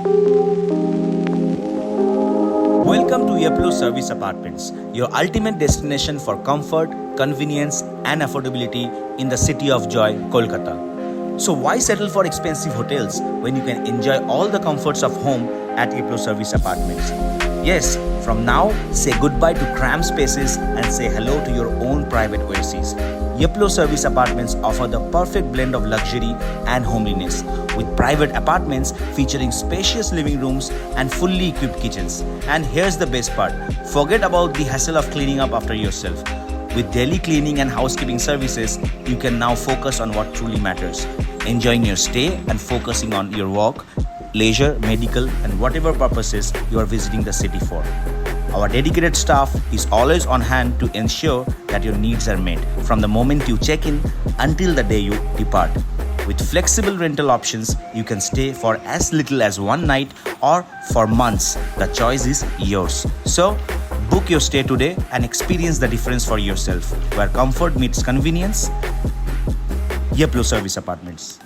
Welcome to Yepplo Serviced Apartments, your ultimate destination for comfort, convenience, and affordability in the city of joy, Kolkata. So why settle for expensive hotels when you can enjoy all the comforts of home at Yepplo Serviced Apartments? Yes, from now, say goodbye to cramped spaces and say hello to your own private oases. Yepplo Serviced Apartments offer the perfect blend of luxury and homeliness, with private apartments featuring spacious living rooms and fully equipped kitchens. And here's the best part, forget about the hassle of cleaning up after yourself. With daily cleaning and housekeeping services, you can now focus on what truly matters, enjoying your stay and focusing on your work, leisure, medical, and whatever purposes you are visiting the city for. Our dedicated staff is always on hand to ensure that your needs are met from the moment you check in until the day you depart. With flexible rental options, you can stay for as little as one night or for months. The choice is yours. So, book your stay today and experience the difference for yourself, where comfort meets convenience. Yepplo Serviced Apartments.